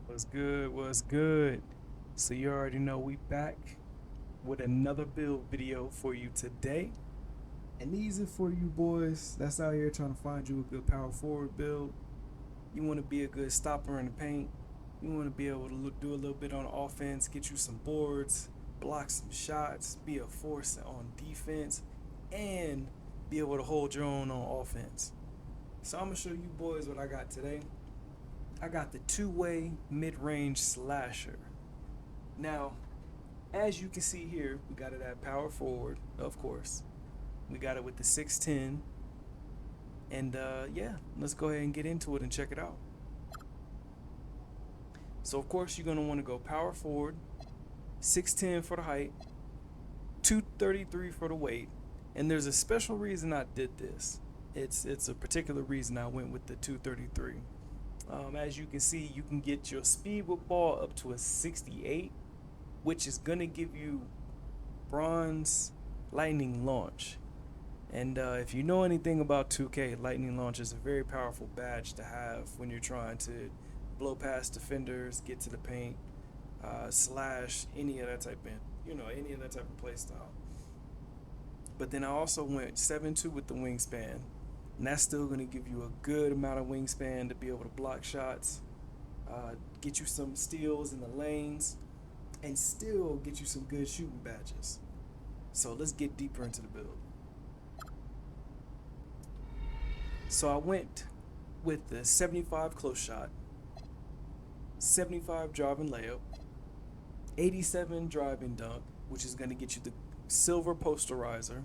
What's good? What's good? So you already know we back with another build video for you today. And these are for you boys that's out here trying to find you a good power forward build. You want to be a good stopper in the paint. You want to be able to do a little bit on offense, get you some boards, block some shots, be a force on defense, and be able to hold your own on offense. So I'm gonna show you boys what I got today. I got the two-way mid-range slasher. Now, as you can see here, we got it at power forward, of course. We got it with the 610. And yeah, let's go ahead and get into it and check it out. So, of course, you're going to want to go power forward, 610 for the height, 233 for the weight. And there's a special reason I did this. It's a particular reason I went with the 233. As you can see, you can get your speed with ball up to a 68, which is going to give you bronze lightning launch. And if you know anything about 2K, lightning launch is a very powerful badge to have when you're trying to blow past defenders, get to the paint, slash any of that type of, any of that type of play style. But then I also went 7-2 with the wingspan, and that's still going to give you a good amount of wingspan to be able to block shots, get you some steals in the lanes, and still get you some good shooting badges. So let's get deeper into the build. So I went with the 75 close shot, 75 driving layup, 87 driving dunk, which is going to get you the silver posterizer,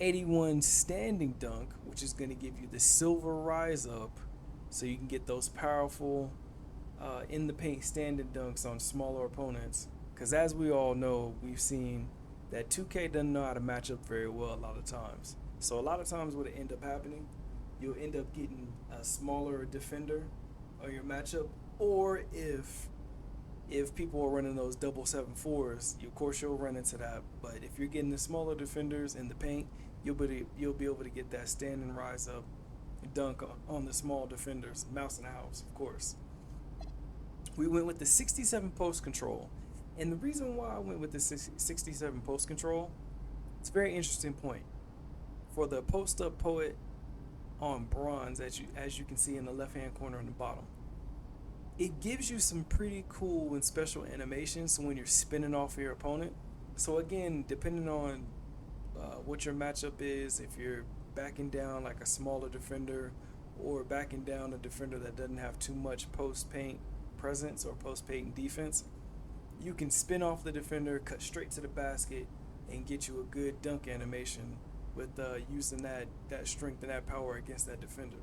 81 standing dunk, which is going to give you the silver rise up, so you can get those powerful in the paint standing dunks on smaller opponents. Because as we all know, we've seen that 2K doesn't know how to match up very well a lot of times. So a lot of times what end up happening, you'll end up getting a smaller defender on your matchup, or if people are running those double 7-4s, of course you'll run into that. But if you're getting the smaller defenders in the paint, you'll be able to get that standing rise up dunk on the small defenders, mouse in the house, of course. We went with the 67 post control, and the reason why I went with the 67 post control, it's a very interesting point. For the post up poet on bronze, as you can see in the left hand corner in the bottom, it gives you some pretty cool and special animations when you're spinning off your opponent. So again, depending on what your matchup is, if you're backing down like a smaller defender or backing down a defender that doesn't have too much post paint presence or post paint defense, you can spin off the defender, cut straight to the basket, and get you a good dunk animation with using that strength and that power against that defender.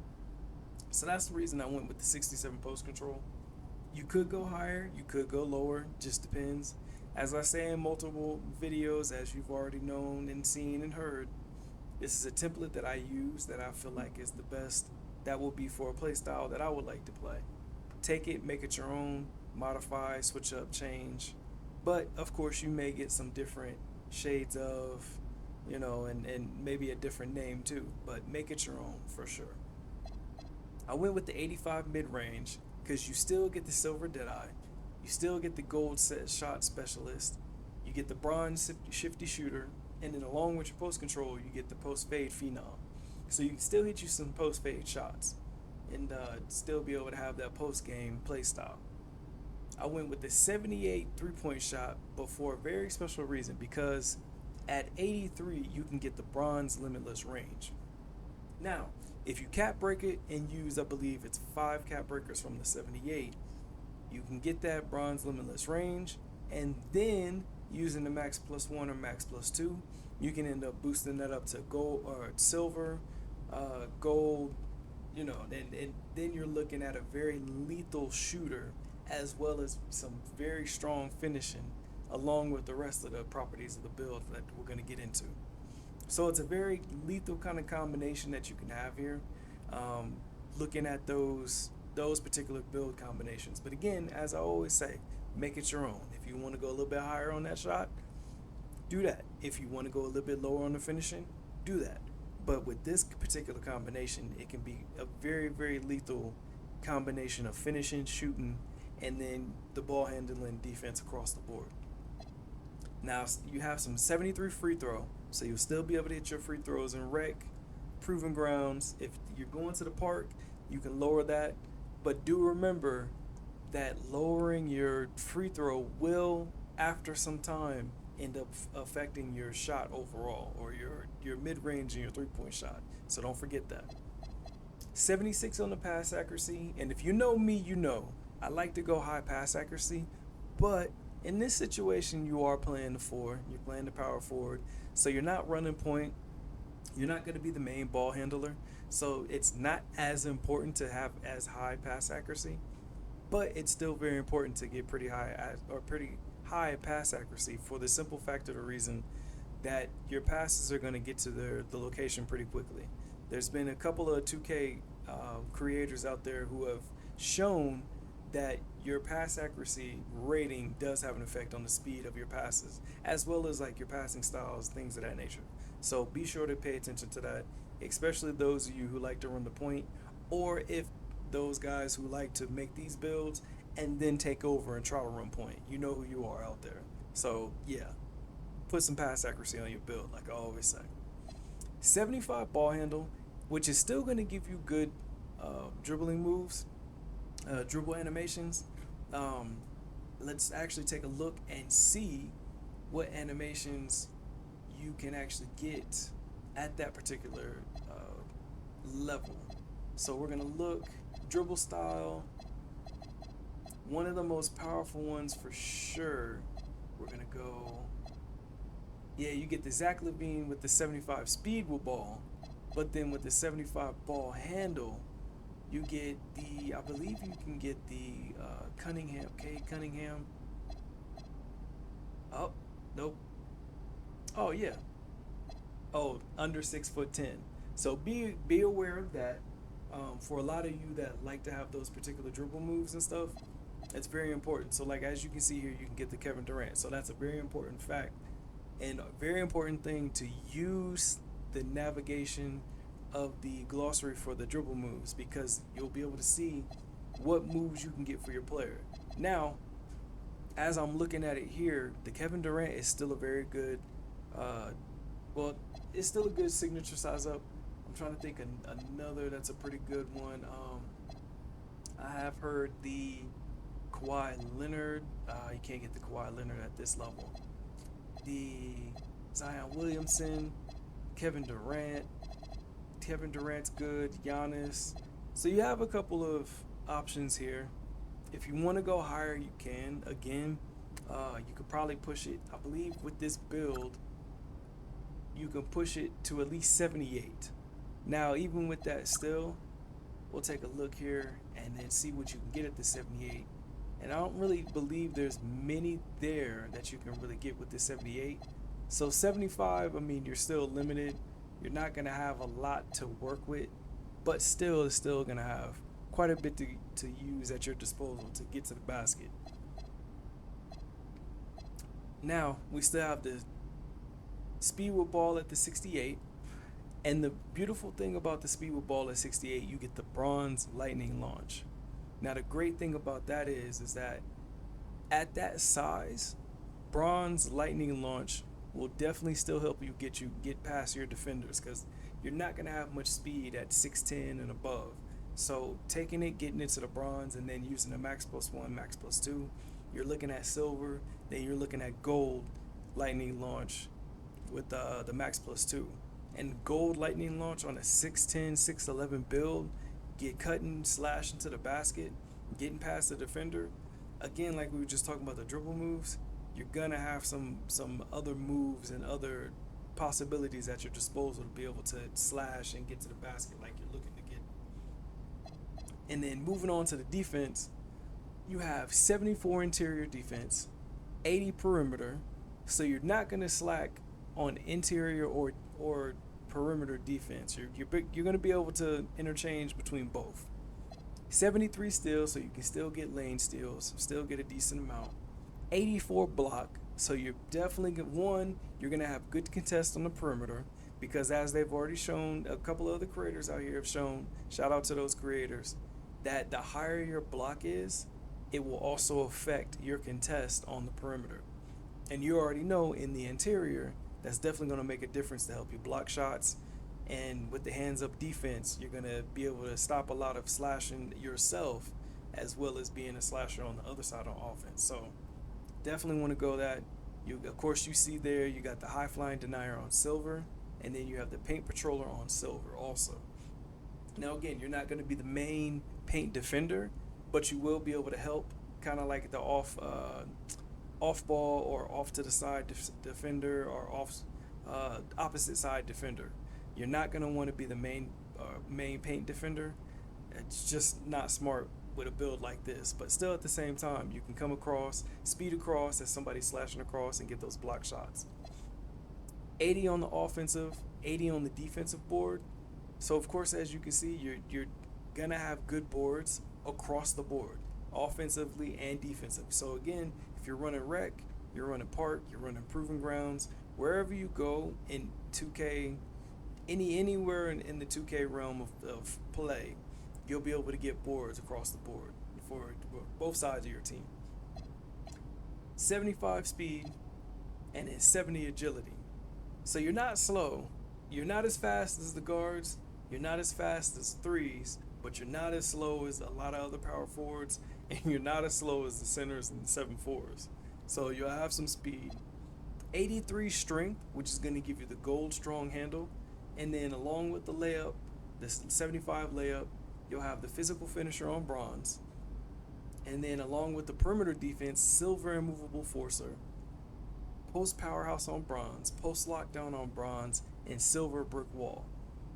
So that's the reason I went with the 67 post control. You could go higher, you could go lower, just depends. As I say in multiple videos, as you've already known and seen and heard, this is a template that I use that I feel like is the best that will be for a play style that I would like to play. Take it, make it your own, modify, switch up, change. But of course, you may get some different shades of, and maybe a different name too, but make it your own for sure. I went with the 85 mid range because you still get the silver Deadeye, you still get the gold set shot specialist, you get the bronze shifty shooter, and then along with your post control, you get the post fade phenom. So you can still hit you some post fade shots and still be able to have that post game play style. I went with the 78 3-point shot, but for a very special reason because at 83 you can get the bronze limitless range. Now, if you cap break it and use, I believe it's 5 cap breakers from the 78, you can get that bronze limitless range, and then using the max plus 1 or max plus 2, you can end up boosting that up to gold or silver, gold, and then you're looking at a very lethal shooter as well as some very strong finishing along with the rest of the properties of the build that we're going to get into. So it's a very lethal kind of combination that you can have here. Looking at those particular build combinations. But again, as I always say, make it your own. If you want to go a little bit higher on that shot, do that. If you want to go a little bit lower on the finishing, do that. But with this particular combination, it can be a very, very lethal combination of finishing, shooting, and then the ball handling defense across the board. Now you have some 73 free throw, so you'll still be able to hit your free throws in rec, proving grounds. If you're going to the park, you can lower that, but do remember that lowering your free throw will, after some time, end up affecting your shot overall, or your mid-range and your three-point shot. So don't forget that. 76 on the pass accuracy, and if you know me, you know I like to go high pass accuracy, but in this situation you are playing the four, you're playing the power forward, so you're not running point, you're not going to be the main ball handler, so it's not as important to have as high pass accuracy, but it's still very important to get pretty high pass accuracy, for the simple fact of the reason that your passes are going to get to the location pretty quickly. There's been a couple of 2K creators out there who have shown that your pass accuracy rating does have an effect on the speed of your passes, as well as like your passing styles, things of that nature. So be sure to pay attention to that, especially those of you who like to run the point, or if those guys who like to make these builds and then take over and try to run point. You know who you are out there. So yeah, put some pass accuracy on your build, like I always say. 75 ball handle, which is still going to give you good dribbling moves, dribble animations. Let's actually take a look and see what animations you can actually get at that particular level. So we're going to look dribble style. One of the most powerful ones for sure, we're going to go, yeah, you get the Zach LaVine with the 75 speed with ball, but then with the 75 ball handle, you get I believe you can get the Cade Cunningham. Oh, nope. Oh, yeah. Oh, under 6'10". So be aware of that. For a lot of you that like to have those particular dribble moves and stuff, it's very important. So like, as you can see here, you can get the Kevin Durant. So that's a very important fact, and a very important thing to use the navigation of the glossary for the dribble moves, because you'll be able to see what moves you can get for your player. Now, as I'm looking at it here, the Kevin Durant is still a very good, it's still a good signature size up. I'm trying to think another that's a pretty good one. I have heard the Kawhi Leonard. You can't get the Kawhi Leonard at this level. The Zion Williamson, Kevin Durant. Kevin Durant's good. Giannis. So you have a couple of options here. If you want to go higher, you can. Again, you could probably push it. I believe with this build, you can push it to at least 78. Now, even with that still, we'll take a look here and then see what you can get at the 78. And I don't really believe there's many there that you can really get with the 78. So 75, I mean, you're still limited. You're not going to have a lot to work with, but still, it's still going to have quite a bit to use at your disposal to get to the basket. Now, we still have the speed with ball at the 68. And the beautiful thing about the speed with ball at 68, you get the bronze lightning launch. Now, the great thing about that is that at that size, bronze lightning launch will definitely still help you get past your defenders, because you're not going to have much speed at 6'10" and above. So taking it, getting it to the bronze, and then using the max +1, max +2, you're looking at silver, then you're looking at gold lightning launch with the max +2. And gold lightning launch on a 6'10", 6'11" build, get cutting, slashing to the basket, getting past the defender. Again, like we were just talking about the dribble moves, you're gonna have some other moves and other possibilities at your disposal to be able to slash and get to the basket like you're looking to get. And then moving on to the defense, you have 74 interior defense, 80 perimeter, so you're not gonna slack on interior or perimeter defense. You're gonna be able to interchange between both. 73 steals, so you can still get lane steals, still get a decent amount. 84 block, so you're definitely you're gonna have good contest on the perimeter, because as they've already shown, a couple of the creators out here have shown, shout out to those creators, that the higher your block is, it will also affect your contest on the perimeter. And you already know in the interior, that's definitely going to make a difference to help you block shots. And with the hands up defense, you're going to be able to stop a lot of slashing yourself as well as being a slasher on the other side of offense. So definitely want to go that. You, of course, you see there, you got the high flying denier on silver, and then you have the paint patroller on silver also. Now, again, you're not going to be the main paint defender, but you will be able to help, kind of like the off ball or off to the side defender or off opposite side defender. You're not going to want to be the main paint defender. It's just not smart with a build like this. But still, at the same time, you can come across, speed across as somebody slashing across and get those block shots. 80 on the offensive, 80 on the defensive board. So of course, as you can see, you're gonna have good boards across the board, offensively and defensive. So again, if you're running rec, you're running park, you're running proving grounds, wherever you go in 2K, anywhere in the 2K realm of play, you'll be able to get boards across the board for both sides of your team. 75 speed and then 70 agility. So you're not slow. You're not as fast as the guards. You're not as fast as threes, but you're not as slow as a lot of other power forwards, and you're not as slow as the centers and the 7-4s. So you'll have some speed. 83 strength, which is going to give you the gold strong handle, and then along with the layup, the 75 layup, you'll have the physical finisher on bronze, and then along with the perimeter defense, silver immovable forcer, post powerhouse on bronze, post lockdown on bronze, and silver brick wall.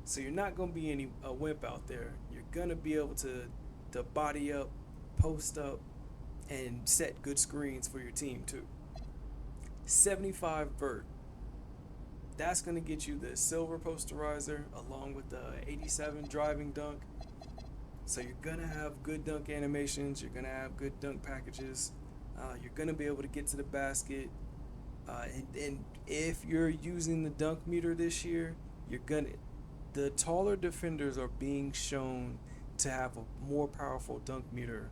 So you're not going to be a wimp out there. You're going to be able to body up, post up, and set good screens for your team too. 75 vert. That's going to get you the silver posterizer along with the 87 driving dunk. So you're going to have good dunk animations. You're going to have good dunk packages. You're going to be able to get to the basket. And if you're using the dunk meter this year, the taller defenders are being shown to have a more powerful dunk meter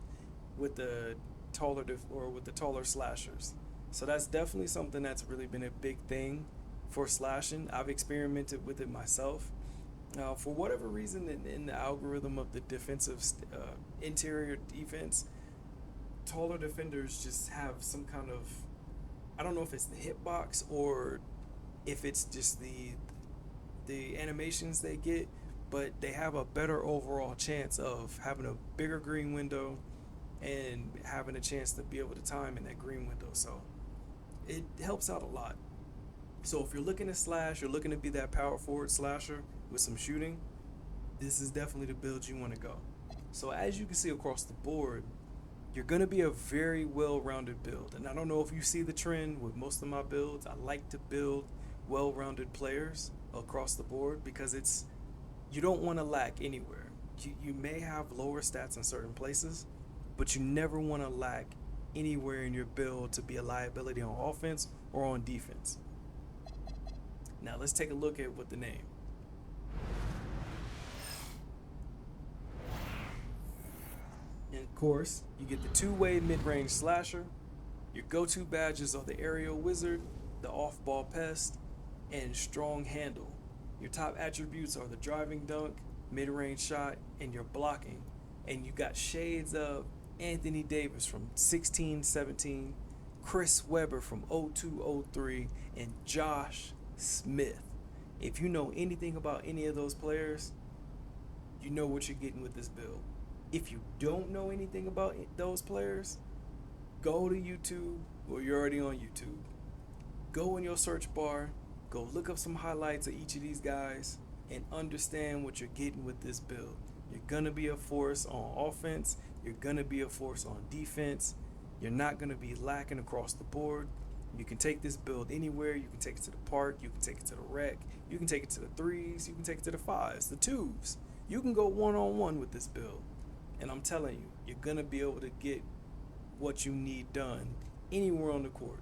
with the taller slashers. So that's definitely something that's really been a big thing for slashing. I've experimented with it myself. For whatever reason, in the algorithm of the defensive interior defense, taller defenders just have some kind of, I don't know if it's the hitbox or if it's just the animations they get, but they have a better overall chance of having a bigger green window and having a chance to be able to time in that green window. So it helps out a lot. So if you're looking to slash, you're looking to be that power forward slasher with some shooting, this is definitely the build you want to go. So as you can see across the board, you're going to be a very well-rounded build. And I don't know if you see the trend with most of my builds. I like to build well-rounded players across the board because you don't want to lack anywhere. You may have lower stats in certain places, but you never want to lack anywhere in your build to be a liability on offense or on defense. Now let's take a look at what the name. And of course, you get the two-way mid-range slasher. Your go-to badges are the aerial wizard, the off-ball pest, and strong handle. Your top attributes are the driving dunk, mid-range shot, and your blocking. And you got shades of Anthony Davis from 16-17, Chris Webber from 02-03, and Josh Smith. If you know anything about any of those players, you know what you're getting with this build. If you don't know anything about those players, go to YouTube, or you're already on YouTube. Go in your search bar, go look up some highlights of each of these guys, and understand what you're getting with this build. You're going to be a force on offense. You're going to be a force on defense. You're not going to be lacking across the board. You can take this build anywhere. You can take it to the park. You can take it to the rec. You can take it to the threes. You can take it to the fives, the twos. You can go one-on-one with this build. And I'm telling you, you're going to be able to get what you need done anywhere on the court.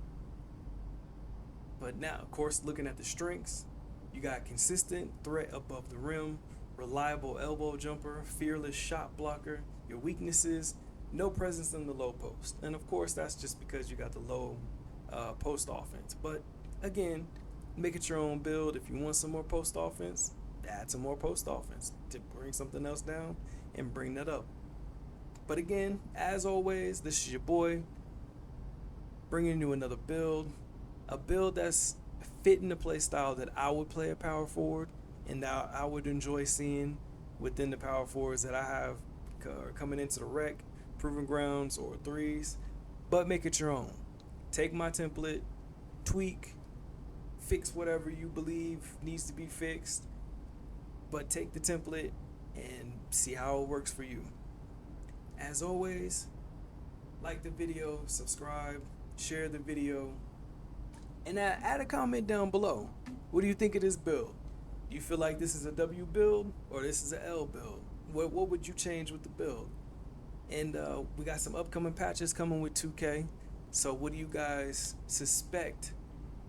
But now, of course, looking at the strengths, you got consistent threat above the rim, reliable elbow jumper, fearless shot blocker, your weaknesses, no presence in the low post. And of course, that's just because you got the low post offense. But again, make it your own build. If you want some more post offense, add some more post offense to bring something else down and bring that up. But again, as always, this is your boy bringing you another build, a build that's fitting the play style that I would play a power forward and that I would enjoy seeing within the power forwards that I have coming into the rec, proving grounds, or threes. But make it your own. Take my template, tweak, fix whatever you believe needs to be fixed, but take the template and see how it works for you. As always, like the video, subscribe, share the video, and add a comment down below. What do you think of this build? Do you feel like this is a W build or this is an L build? What would you change with the build? And we got some upcoming patches coming with 2K. So what do you guys suspect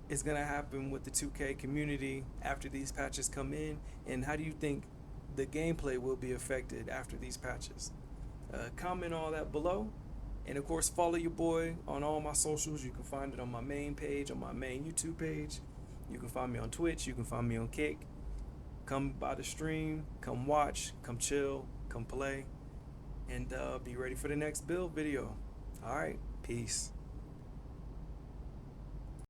is going to happen with the 2K community after these patches come in? And how do you think the gameplay will be affected after these patches? Comment all that below. And of course, follow your boy on all my socials. You can find it on my main page, on my main YouTube page. You can find me on Twitch. You can find me on Kick. Come by the stream. Come watch. Come chill. Come play. And be ready for the next build video. All right. Peace.